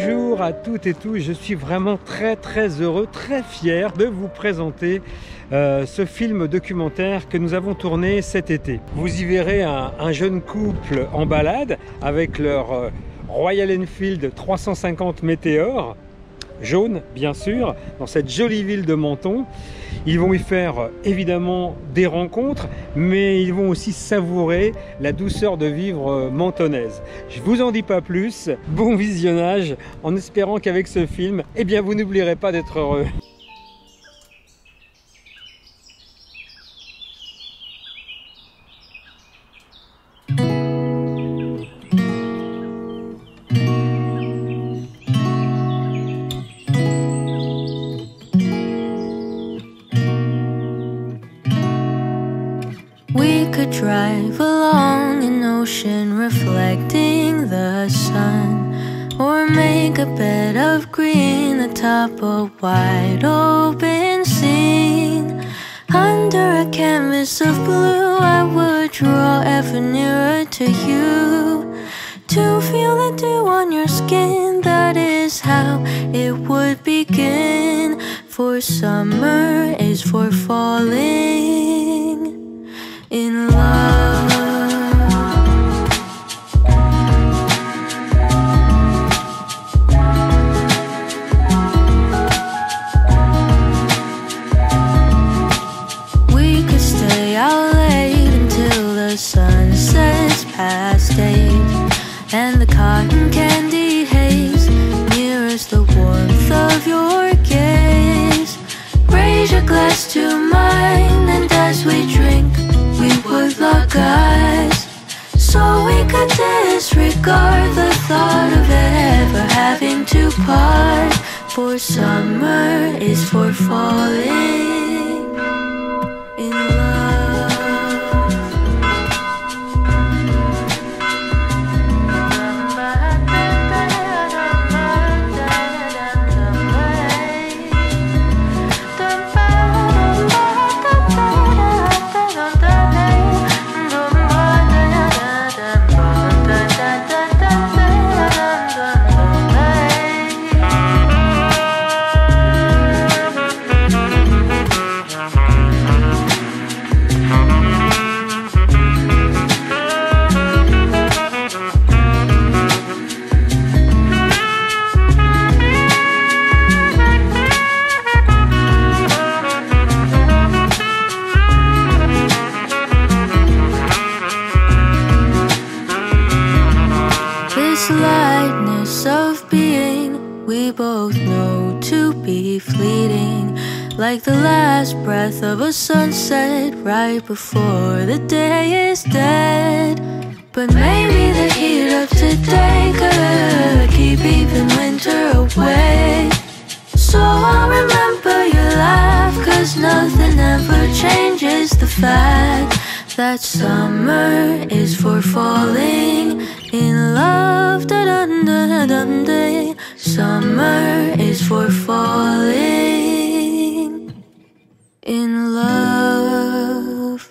Bonjour à toutes et tous, je suis vraiment très heureux, très fier de vous présenter ce film documentaire que nous avons tourné cet été. Vous y verrez un jeune couple en balade avec leur Royal Enfield 350 Météor, jaune bien sûr, dans cette jolie ville de Menton. Ils vont y faire évidemment des rencontres, mais ils vont aussi savourer la douceur de vivre mentonnaise. Je vous en dis pas plus, bon visionnage, en espérant qu'avec ce film, eh bien vous n'oublierez pas d'être heureux. We could drive along an ocean reflecting the sun, or make a bed of green atop a wide open scene. Under a canvas of blue I would draw ever nearer to you, to feel the dew on your skin. That is how it would begin. For summer is for falling in love. We could stay out late until the sun sets past 8, and the cotton candy haze mirrors the warmth of your gaze. Raise your glass to mine, and as we drink we would lock eyes, so we could disregard the thought of ever having to part. For summer is for falling in love. Lightness of being we both know to be fleeting, like the last breath of a sunset right before the day is dead. But maybe the heat of today could keep even winter away. So I'll remember your laugh, 'cause nothing ever changes the fact that summer is for falling in love. Da -dun -dun -dun -dun. Summer is for falling in love.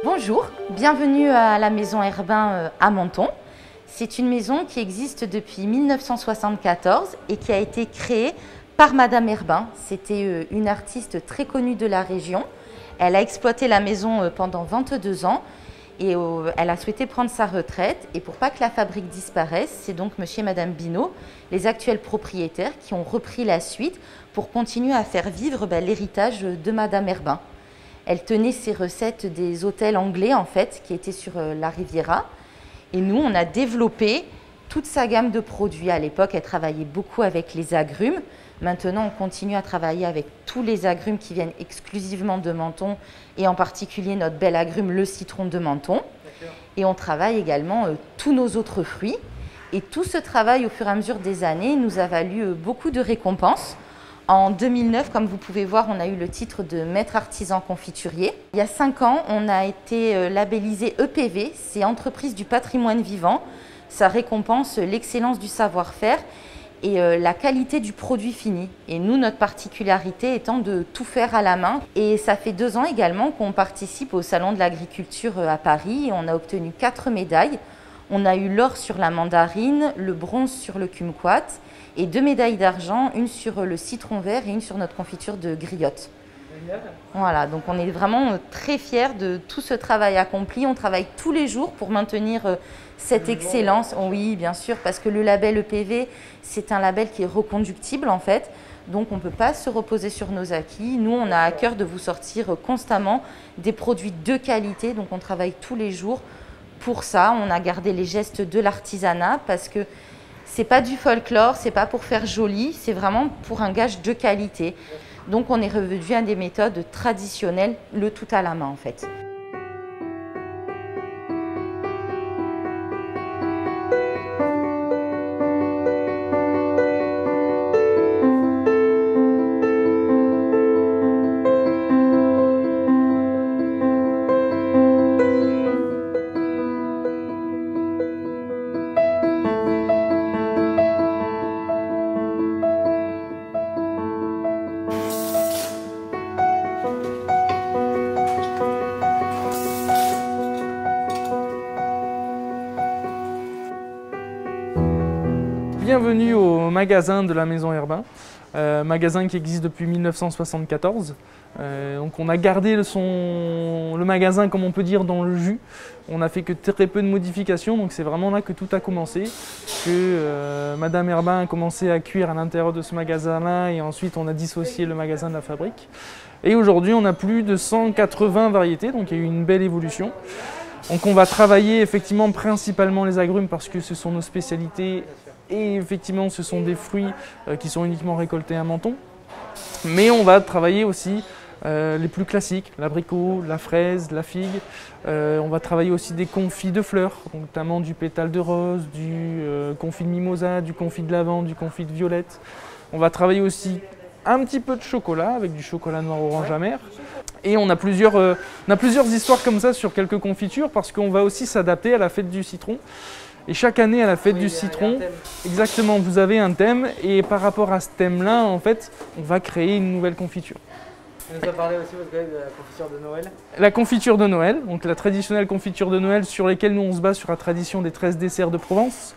Bonjour, bienvenue à la maison Herbin à Menton. C'est une maison qui existe depuis 1974 et qui a été créée par Madame Herbin. C'était une artiste très connue de la région. Elle a exploité la maison pendant 22 ans et elle a souhaité prendre sa retraite. Et pour pas que la fabrique disparaisse, c'est donc Monsieur et Madame Binot, les actuels propriétaires, qui ont repris la suite pour continuer à faire vivre l'héritage de Madame Herbin. Elle tenait ses recettes des hôtels anglais en fait, qui étaient sur la Riviera. Et nous, on a développé toute sa gamme de produits. À l'époque, elle travaillait beaucoup avec les agrumes. Maintenant, on continue à travailler avec tous les agrumes qui viennent exclusivement de Menton, et en particulier notre bel agrume, le citron de Menton. Et on travaille également tous nos autres fruits. Et tout ce travail, au fur et à mesure des années, nous a valu beaucoup de récompenses. En 2009, comme vous pouvez voir, on a eu le titre de maître artisan confiturier. Il y a 5 ans, on a été labellisé EPV, c'est Entreprise du patrimoine vivant. ça récompense l'excellence du savoir-faire et la qualité du produit fini. Et nous, notre particularité étant de tout faire à la main. Et ça fait 2 ans également qu'on participe au Salon de l'Agriculture à Paris et on a obtenu 4 médailles. On a eu l'or sur la mandarine, le bronze sur le kumquat et 2 médailles d'argent, une sur le citron vert et une sur notre confiture de griotte. Voilà, donc on est vraiment très fiers de tout ce travail accompli. On travaille tous les jours pour maintenir cette excellence. Oui, bien sûr, parce que le label EPV, c'est un label qui est reconductible en fait. Donc on ne peut pas se reposer sur nos acquis. Nous, on a à cœur de vous sortir constamment des produits de qualité. Donc on travaille tous les jours pour ça. On a gardé les gestes de l'artisanat parce que c'est pas du folklore, c'est pas pour faire joli, c'est vraiment pour un gage de qualité. Donc on est revenu à des méthodes traditionnelles, le tout à la main en fait. Bienvenue au magasin de la Maison Herbin, magasin qui existe depuis 1974. Donc on a gardé le magasin, comme on peut dire, dans le jus. On n'a fait que très peu de modifications, donc c'est vraiment là que tout a commencé. Madame Herbin a commencé à cuire à l'intérieur de ce magasin-là et ensuite on a dissocié le magasin de la fabrique. Et aujourd'hui on a plus de 180 variétés, donc il y a eu une belle évolution. Donc on va travailler effectivement principalement les agrumes parce que ce sont nos spécialités. Et effectivement, ce sont des fruits qui sont uniquement récoltés à Menton. Mais on va travailler aussi les plus classiques, l'abricot, la fraise, la figue. On va travailler aussi des confits de fleurs, notamment du pétale de rose, du confit de mimosa, du confit de lavande, du confit de violette. On va travailler aussi un petit peu de chocolat, avec du chocolat noir orange amer. Et on a plusieurs histoires comme ça sur quelques confitures, parce qu'on va aussi s'adapter à la fête du citron. Et chaque année, à la fête du citron, exactement, vous avez un thème. Et par rapport à ce thème-là, en fait, on va créer une nouvelle confiture. Vous nous avez parlé aussi votre collègue de la confiture de Noël. La confiture de Noël, donc la traditionnelle confiture de Noël sur laquelle nous on se base sur la tradition des 13 desserts de Provence.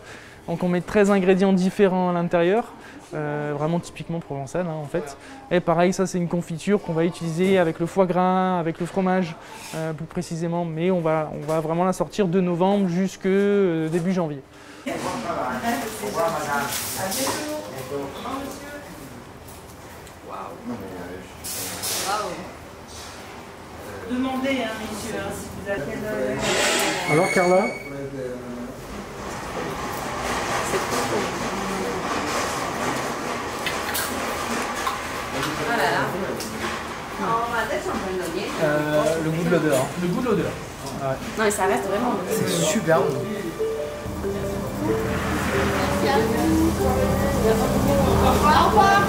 Donc on met 13 ingrédients différents à l'intérieur, vraiment typiquement provençal en fait. Et pareil, ça c'est une confiture qu'on va utiliser avec le foie gras, avec le fromage plus précisément, mais on va vraiment la sortir de novembre jusque début janvier. Au revoir madame. À bientôt. Demandez, messieurs, si vous avez... Alors Carla? Ah là là. Le goût de l'odeur. Le goût de l'odeur. Ouais. Non mais ça reste vraiment... C'est super bon. Au revoir.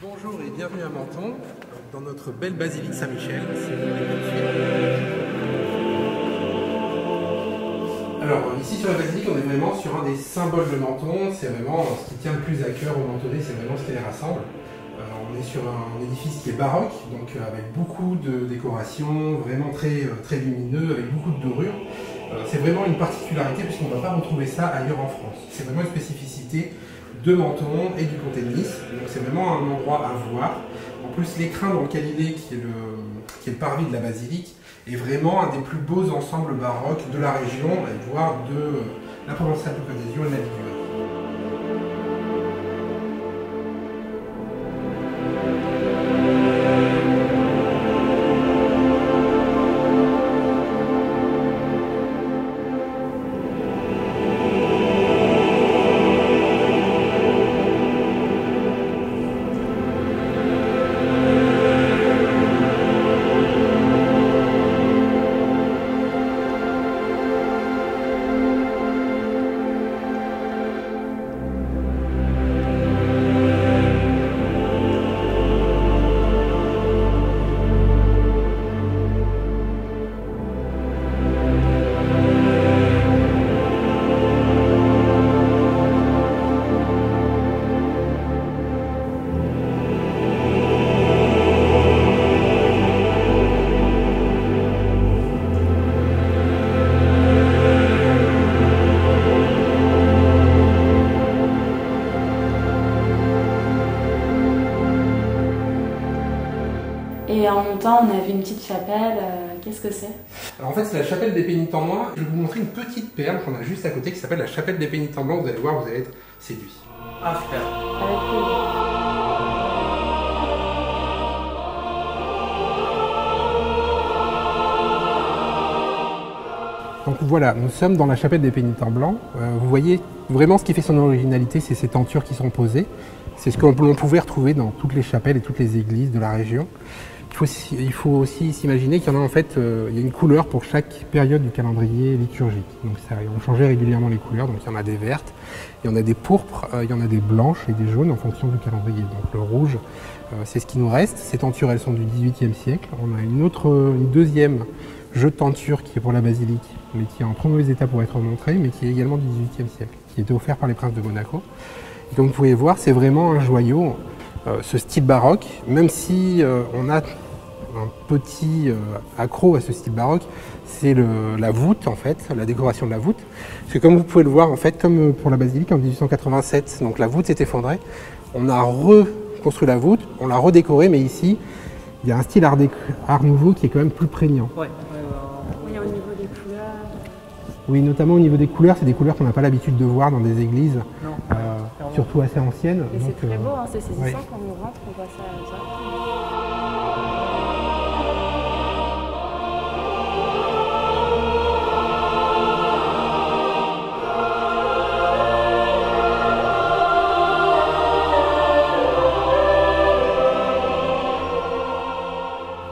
Bonjour et bienvenue à Menton, dans notre belle basilique Saint-Michel. Alors ici sur la basilique, on est vraiment sur un des symboles de Menton. C'est vraiment ce qui tient le plus à cœur aux Mentonnais, c'est vraiment ce qui les rassemble. On est sur un édifice qui est baroque, donc avec beaucoup de décorations, vraiment très lumineux, avec beaucoup de dorures. C'est vraiment une particularité puisqu'on ne va pas retrouver ça ailleurs en France. C'est vraiment une spécificité de Menton et du comté de Nice, donc c'est vraiment un endroit à voir. En plus, l'écrin dans lequel il est, qui est le parvis de la basilique, est vraiment un des plus beaux ensembles baroques de la région, voire de la Provence-Alpes-Côte d'Azur et de la Ligurie. Et en montant, on avait une petite chapelle. Qu'est-ce que c'est? Alors en fait, c'est la chapelle des Pénitents Blancs. Je vais vous montrer une petite perle qu'on a juste à côté qui s'appelle la chapelle des Pénitents Blancs. Vous allez voir, vous allez être séduits. Ah, super. Avec plaisir. Donc voilà, nous sommes dans la chapelle des Pénitents Blancs. Vous voyez vraiment ce qui fait son originalité, c'est ces tentures qui sont posées. C'est ce que l'on pouvait retrouver dans toutes les chapelles et toutes les églises de la région. Il faut aussi s'imaginer qu'il y en a en fait, il y a une couleur pour chaque période du calendrier liturgique. Donc on changeait régulièrement les couleurs, donc il y en a des vertes, il y en a des pourpres, il y en a des blanches et des jaunes en fonction du calendrier. Donc le rouge, c'est ce qui nous reste. Ces tentures, elles sont du XVIIIe siècle. On a une deuxième jeu de tenture qui est pour la basilique, mais qui est en très mauvais état pour être montré, mais qui est également du XVIIIe siècle, qui était offert par les princes de Monaco. Et comme vous pouvez voir, c'est vraiment un joyau, ce style baroque, même si on a un petit accro à ce style baroque, c'est la voûte en fait, la décoration de la voûte. Parce que comme vous pouvez le voir en fait, comme pour la basilique en 1887, donc la voûte s'est effondrée, on a reconstruit la voûte, on l'a redécorée, mais ici, il y a un style art nouveau qui est quand même plus prégnant. Oui, au niveau des couleurs. Oui, notamment au niveau des couleurs, c'est des couleurs qu'on n'a pas l'habitude de voir dans des églises, surtout assez anciennes. Et c'est très beau, hein, c'est saisissant ouais. quand on rentre, on voit ça.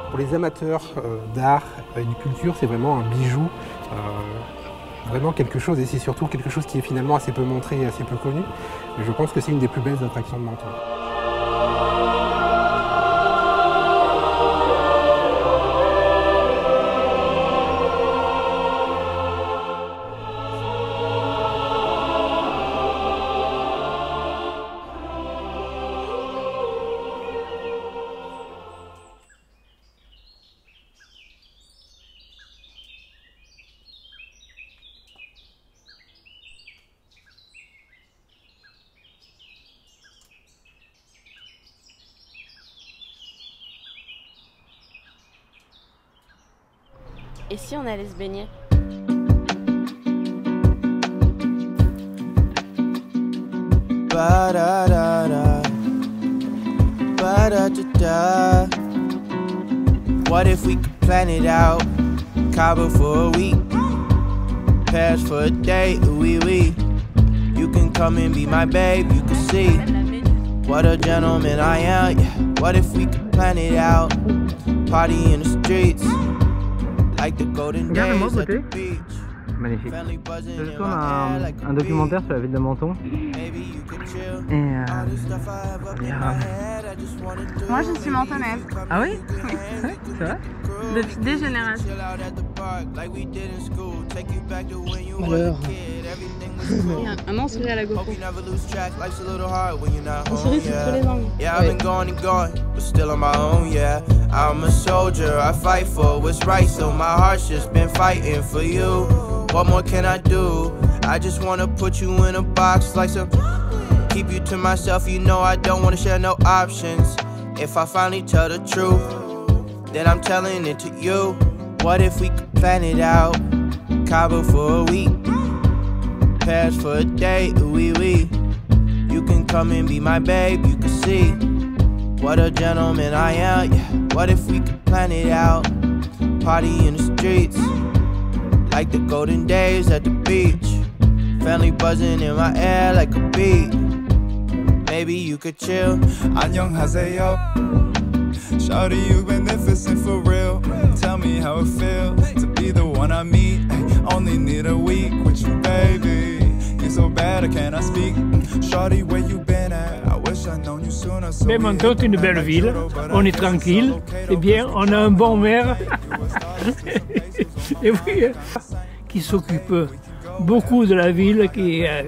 Pour les amateurs d'art et de culture, c'est vraiment un bijou, vraiment quelque chose, et c'est surtout quelque chose qui est finalement assez peu montré et assez peu connu. Mais je pense que c'est une des plus belles attractions de Menton. Et si on allait se baigner? What if we could plan it out? Cabo for a week, Paris for a day, oui. You can come and be my babe, you can see what a gentleman I am, yeah. What if we could plan it out? Party in the streets, like the golden days at the beach. Magnifique. Je tourne un documentaire sur la ville de Menton. Et moi je suis mentonnaise. Ah oui? Oui. C'est vrai? Des générations. Malheur. Un an sourit à la GoPro. On sourit sur les angles. I'm a soldier, I fight for what's right, so my heart's just been fighting for you. What more can I do? I just wanna put you in a box like some. Keep you to myself, you know I don't wanna share no options. If I finally tell the truth, then I'm telling it to you. What if we could plan it out? Cabo for a week, Paris for a day, oui oui. You can come and be my babe, you can see what a gentleman I am, yeah. What if we could plan it out? Party in the streets, like the golden days at the beach. Family buzzing in my air like a beat. Maybe you could chill. 안녕하세요. Shawty, you beneficent for real. Tell me how it feel to be the one I meet. Only need a week with you, baby. You're so bad, I cannot speak. Shawty, where you been at? I wish I known you sooner. So Menton est une belle ville, on est tranquille, c'est bien, on a un bon maire. Et oui, qui s'occupe beaucoup de la ville, qui a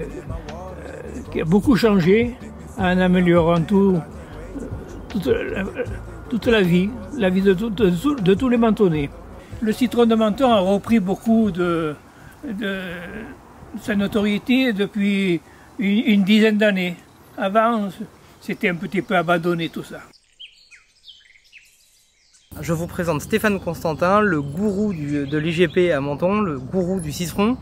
beaucoup changé en améliorant toute la vie de tous les Mentonnais. Le citron de Menton a repris beaucoup de sa notoriété depuis une dizaine d'années. Avant, c'était un petit peu abandonné tout ça. Je vous présente Stéphane Constantin, le gourou de l'IGP à Menton, le gourou du citron.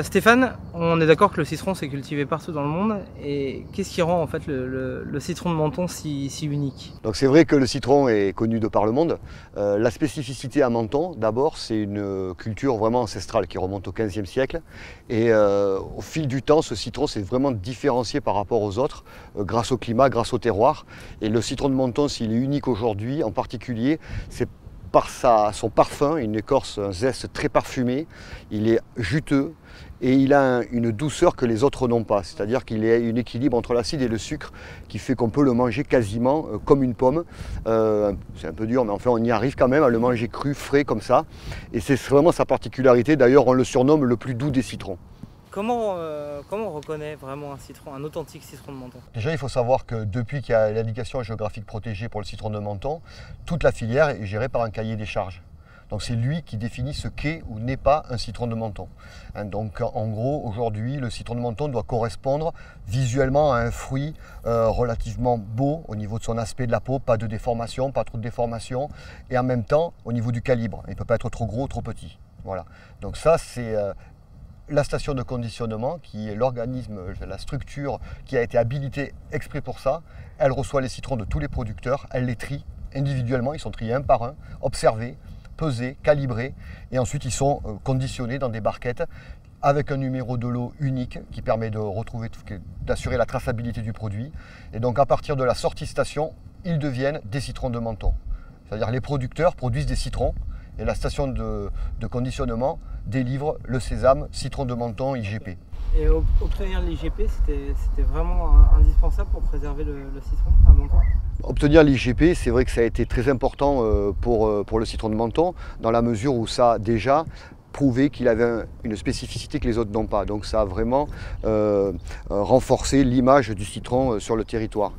Stéphane, on est d'accord que le citron c'est cultivé partout dans le monde, et qu'est-ce qui rend en fait le citron de Menton si unique? Donc c'est vrai que le citron est connu de par le monde. La spécificité à Menton, d'abord, c'est une culture vraiment ancestrale qui remonte au XVe siècle, et au fil du temps, ce citron s'est vraiment différencié par rapport aux autres, grâce au climat, grâce au terroir. Et le citron de Menton, s'il est unique aujourd'hui, en particulier, c'est par son parfum, une écorce, un zeste très parfumé, il est juteux et il a une douceur que les autres n'ont pas. C'est-à-dire qu'il y a un équilibre entre l'acide et le sucre qui fait qu'on peut le manger quasiment comme une pomme. C'est un peu dur, mais enfin on y arrive quand même à le manger cru, frais comme ça. Et c'est vraiment sa particularité. D'ailleurs, on le surnomme le plus doux des citrons. Comment on reconnaît vraiment un citron, un authentique citron de Menton? Déjà, il faut savoir que depuis qu'il y a l'indication géographique protégée pour le citron de Menton, toute la filière est gérée par un cahier des charges. Donc c'est lui qui définit ce qu'est ou n'est pas un citron de Menton. Donc en gros, aujourd'hui, le citron de Menton doit correspondre visuellement à un fruit relativement beau au niveau de son aspect de la peau, pas de déformation, pas trop de déformation, et en même temps au niveau du calibre. Il ne peut pas être trop gros, trop petit. Voilà. Donc ça, c'est la station de conditionnement, qui est l'organisme, la structure qui a été habilitée exprès pour ça. Elle reçoit les citrons de tous les producteurs, elle les trie individuellement, ils sont triés un par un, observés, pesés, calibrés, et ensuite ils sont conditionnés dans des barquettes avec un numéro de lot unique qui permet de retrouver, d'assurer la traçabilité du produit. Et donc à partir de la sortie station, ils deviennent des citrons de Menton. C'est-à-dire les producteurs produisent des citrons, et la station de conditionnement délivre le sésame citron de Menton IGP. Et obtenir l'IGP, c'était vraiment indispensable pour préserver le citron à Menton? Obtenir l'IGP, c'est vrai que ça a été très important pour le citron de Menton, dans la mesure où ça a déjà prouvé qu'il avait une spécificité que les autres n'ont pas. Donc ça a vraiment renforcé l'image du citron sur le territoire.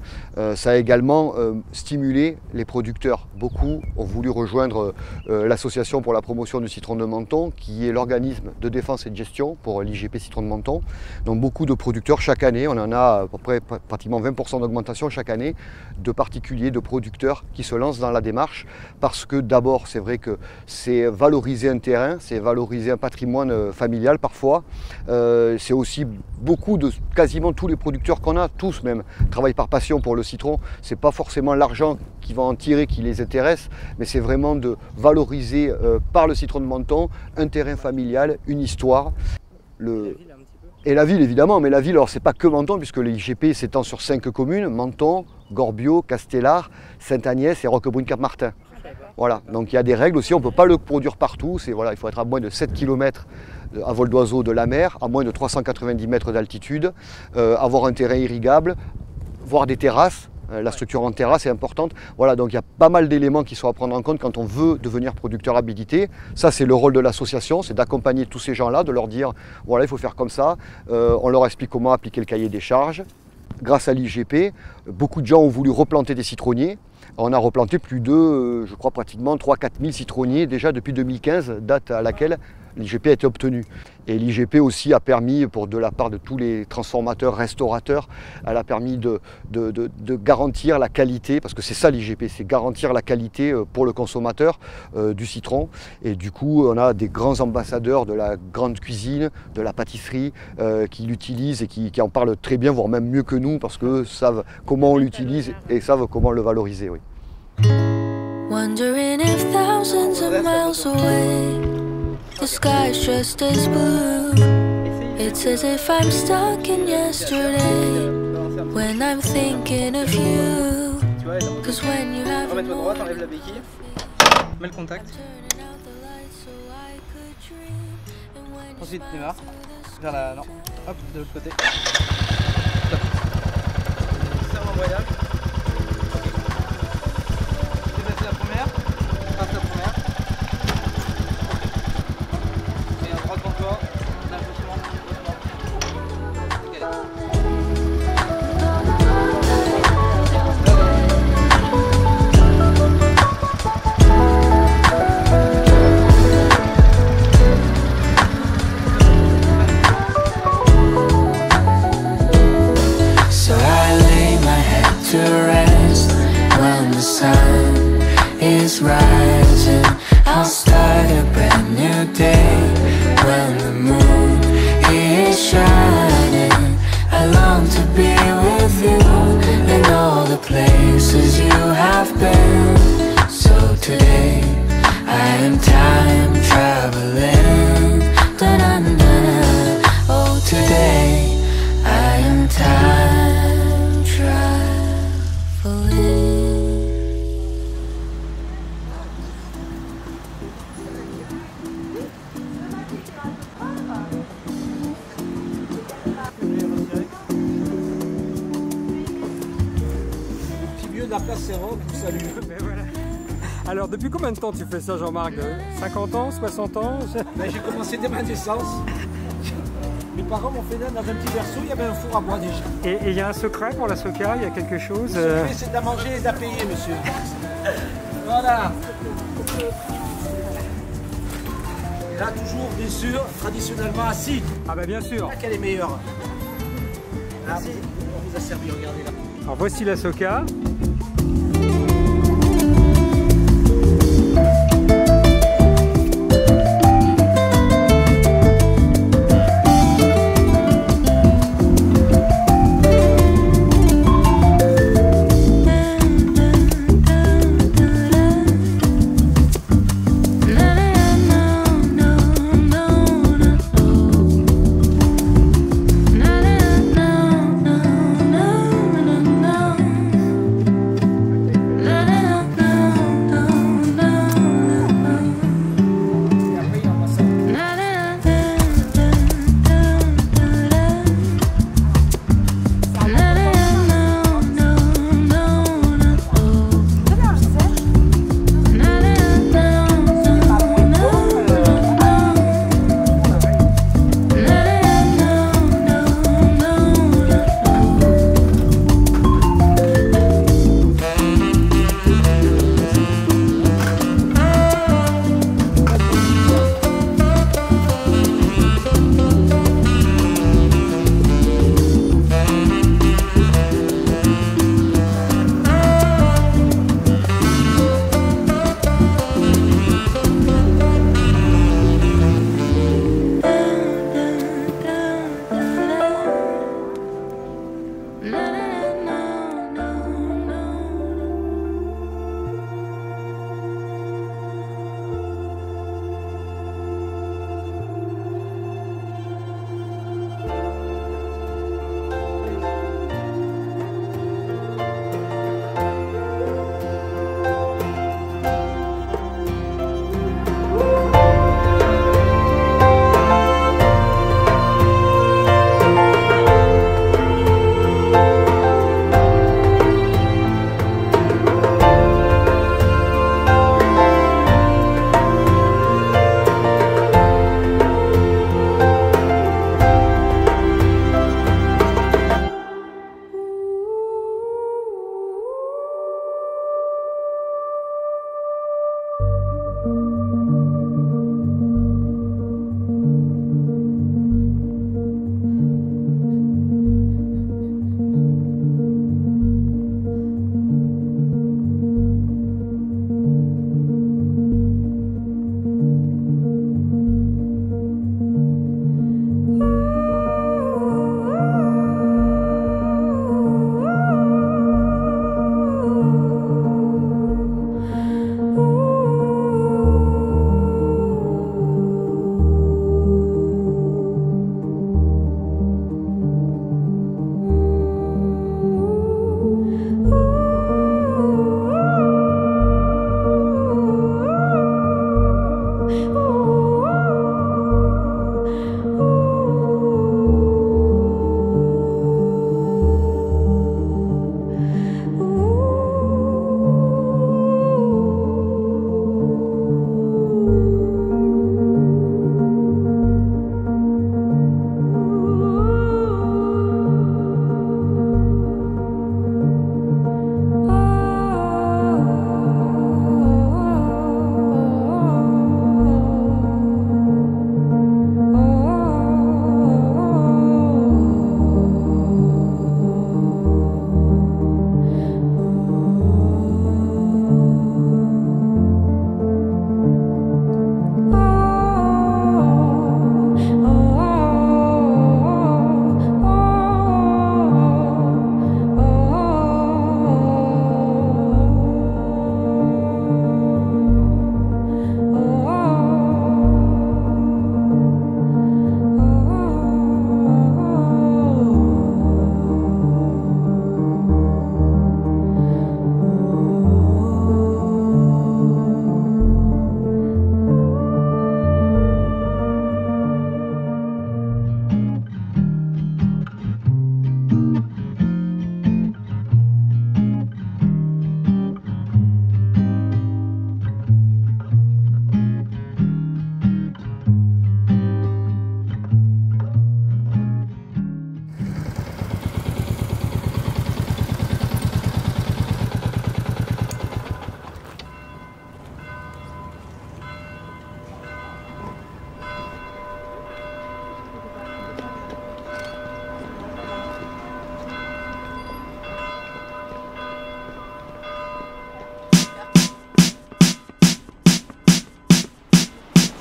Ça a également stimulé les producteurs. Beaucoup ont voulu rejoindre l'association pour la promotion du citron de Menton, qui est l'organisme de défense et de gestion pour l'IGP citron de Menton. Donc beaucoup de producteurs chaque année, on en a à peu près pratiquement 20% d'augmentation chaque année, de particuliers, de producteurs qui se lancent dans la démarche, parce que d'abord c'est vrai que c'est valoriser un terrain, c'est valoriser un patrimoine familial parfois. C'est aussi beaucoup de quasiment tous les producteurs qu'on a, tous même, travaillent par passion pour le citron. C'est pas forcément l'argent qui va en tirer qui les intéresse, mais c'est vraiment de valoriser par le citron de Menton un terrain familial, une histoire. Et la ville évidemment, mais la ville, alors c'est pas que Menton, puisque le IGP s'étend sur 5 communes, Menton, Gorbio, Castellar, Sainte-Agnès et Roquebrune-Cap-Martin. Voilà, donc il y a des règles aussi, on ne peut pas le produire partout, voilà, il faut être à moins de 7 km à vol d'oiseau de la mer, à moins de 390 mètres d'altitude, avoir un terrain irrigable, voire des terrasses, La structure en terrasse est importante. Voilà, donc il y a pas mal d'éléments qui sont à prendre en compte quand on veut devenir producteur habilité. Ça, c'est le rôle de l'association, c'est d'accompagner tous ces gens-là, de leur dire, voilà, il faut faire comme ça. On leur explique comment appliquer le cahier des charges. Grâce à l'IGP, beaucoup de gens ont voulu replanter des citronniers. On a replanté plus de, je crois, pratiquement 3-4 000 citronniers déjà depuis 2015, date à laquelle l'IGP a été obtenue. Et l'IGP aussi a permis, de la part de tous les transformateurs, restaurateurs, elle a permis de garantir la qualité, parce que c'est ça l'IGP, c'est garantir la qualité pour le consommateur du citron. Et du coup, on a des grands ambassadeurs de la grande cuisine, de la pâtisserie, qui l'utilisent et qui en parlent très bien, voire même mieux que nous, parce qu'eux savent comment on l'utilise et savent comment le valoriser. Oui. Wondering if thousands of miles away the sky's just as blue. It's as if I'm stuck in yesterday when I'm thinking of you. Cause when you have remets-toi droit, t'enlèves la béquille, mets le contact. Ensuite démarre vers la... non, hop, de l'autre côté. Stop. Serre l'embrayage. Ok. Déplacer la première, passe la première. Et à droite devant toi, là doucement, doucement. Décalé. To rest when the sun is rising. I'll start a brand new day when the moon is shining. I long to be with you in all the places you have been. So today I am time traveling. Da-da-da. Oh, today I am time traveling. De la place Serrant, tout salut. Mais voilà. Alors, depuis combien de temps tu fais ça, Jean-Marc? 50 ans, 60 ans? Ben, j'ai commencé dès ma naissance. Mes parents m'ont fait naître dans un petit berceau, il y avait un four à bois déjà. Et il y a un secret pour la soca? Il y a quelque chose? Le secret, c'est d'à manger et d'à payer, monsieur. Voilà. Et là, toujours, bien sûr, traditionnellement assis. Ah bah bien sûr. Laquelle est meilleure? Là, on vous a servi, regardez là. Alors voici la soca.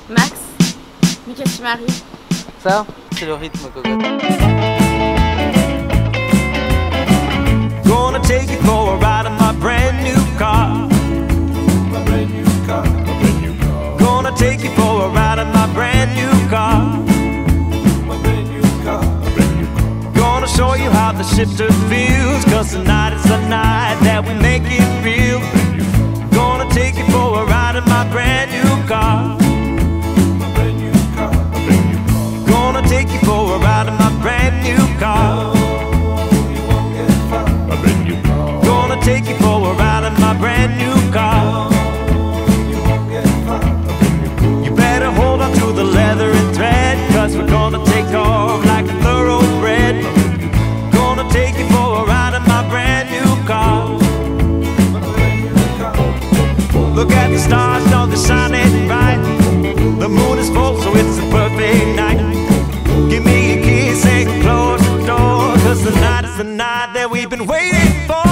Max, mais qu'est-ce qui m'arrive? Ça, c'est le rythme, cocotte. Gonna take you for a ride in my brand new car. My brand new car, my brand new car. Gonna take you for a ride in my brand new car. My brand new car, my brand new car. Gonna show you how the shifter feels, 'cause tonight is the night that we make it real. Gonna take you for a ride in my brand new car. My brand new car, my brand new car. Gonna take you for a ride in my brand new car. Take you for a ride in my brand new car. You better hold on to the leather and thread, 'cause we're gonna take off like a thoroughbred. Gonna take you for a ride in my brand new car. Look at the stars, now they're shining bright. The moon is full, so it's a perfect night. Give me a kiss and close the door, 'cause tonight is the night that we've been waiting for.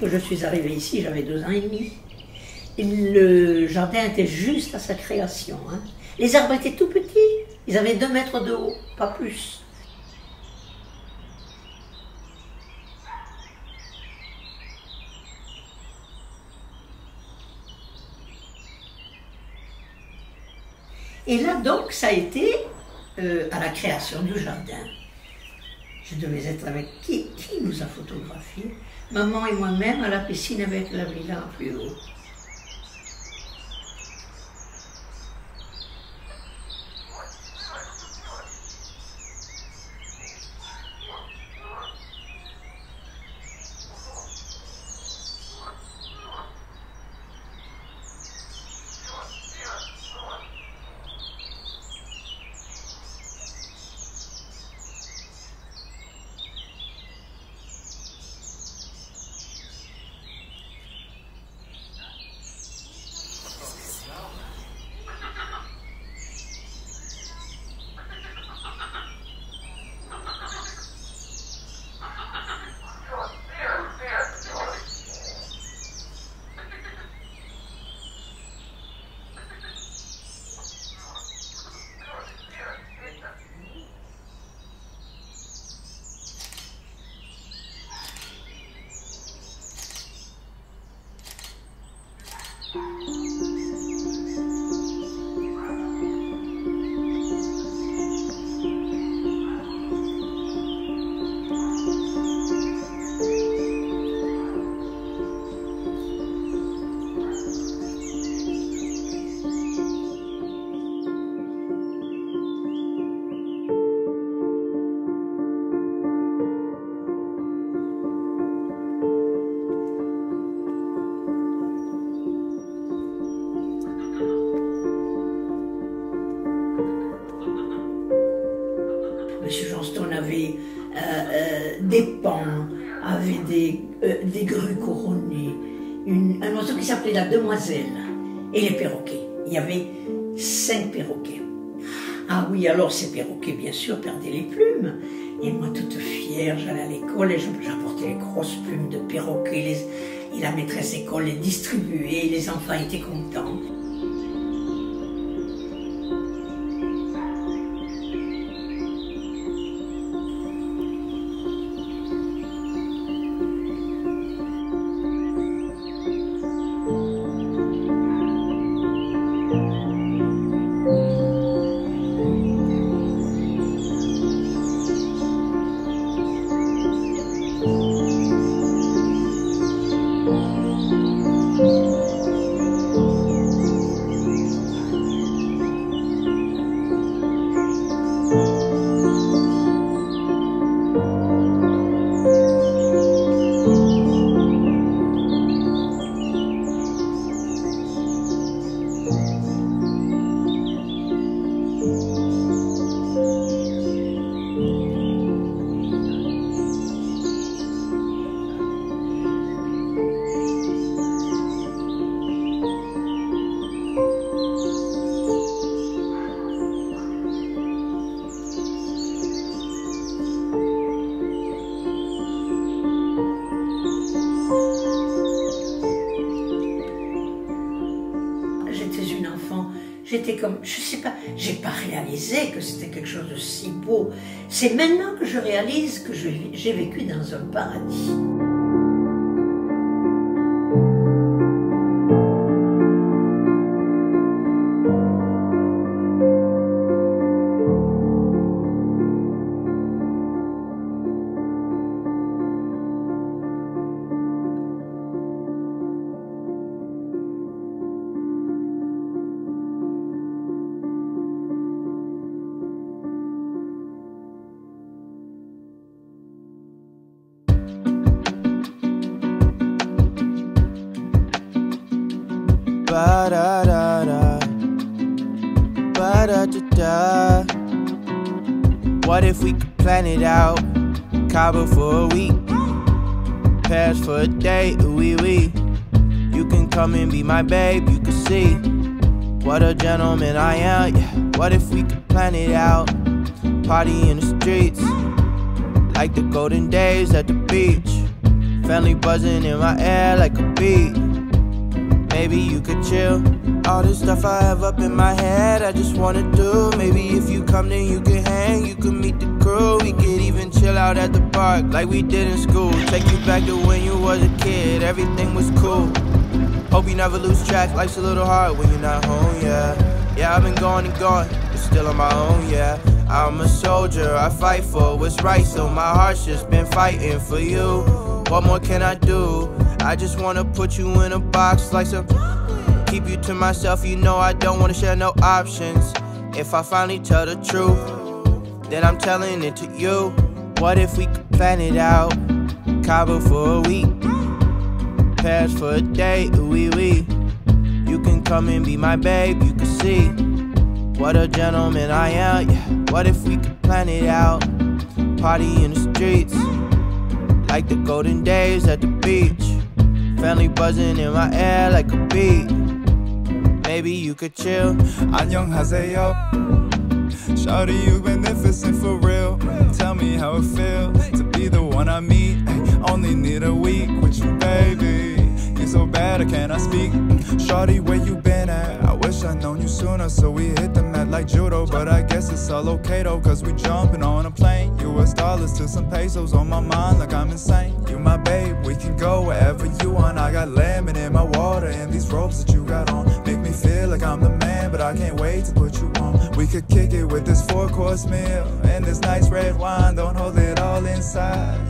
Quand je suis arrivée ici, j'avais 2 ans et demi. Et le jardin était juste à sa création. Hein. Les arbres étaient tout petits. Ils avaient 2 mètres de haut, pas plus. Et là, donc, ça a été à la création du jardin. Je devais être avec qui nous a photographiés? Maman et moi-même à la piscine avec la villa plus haut. Monsieur Johnston avait des pans, avait des grues couronnées, un oiseau qui s'appelait la demoiselle, et les perroquets. Il y avait 5 perroquets. Ah oui, alors ces perroquets, bien sûr, perdaient les plumes. Et moi, toute fière, j'allais à l'école et j'apportais les grosses plumes de perroquets. Et la maîtresse d'école les distribuait, et les enfants étaient contents. C'était comme, je sais pas, j'ai pas réalisé que c'était quelque chose de si beau. C'est maintenant que je réalise que j'ai vécu dans un paradis. Ba-da-da-da, ba-da-da-da. What if we could plan it out? Cabo for a week, Paris for a day, ooh-wee-wee. You can come and be my babe, you can see what a gentleman I am, yeah. What if we could plan it out? Party in the streets, like the golden days at the beach. Family buzzing in my air like a beat. Maybe you could chill. All this stuff I have up in my head, I just wanna do. Maybe if you come then you can hang, you can meet the crew. We could even chill out at the park like we did in school. Take you back to when you was a kid, everything was cool. Hope you never lose track, life's a little hard when you're not home, yeah. Yeah, I've been going and going, but still on my own, yeah. I'm a soldier, I fight for what's right, so my heart's just been fighting for you. What more can I do? I just wanna put you in a box like some. Keep you to myself, you know I don't wanna share no options. If I finally tell the truth, then I'm telling it to you. What if we could plan it out? Cabo for a week, Paris for a day, ooh-wee-wee. You can come and be my babe, you can see what a gentleman I am, yeah. What if we could plan it out? Party in the streets, like the golden days at the beach. Family buzzing in my air like a beat. Maybe you could chill. 안녕하세요. Shawty, you beneficent for real. Tell me how it feel to be the one I meet. Only need a week with you, baby. You're so bad, I cannot speak. Shawty, where you been at? I wish I'd known you sooner, so we hit the mat like judo. But I guess it's all okay though, cause we jumping on a plane. US dollars to some pesos on my mind like I'm insane. You my babe, we can go wherever you want. I got lemon in my water and these robes that you got on make me feel like I'm the man, but I can't wait to put you on. We could kick it with this 4-course meal and this nice red wine. Don't hold it all inside.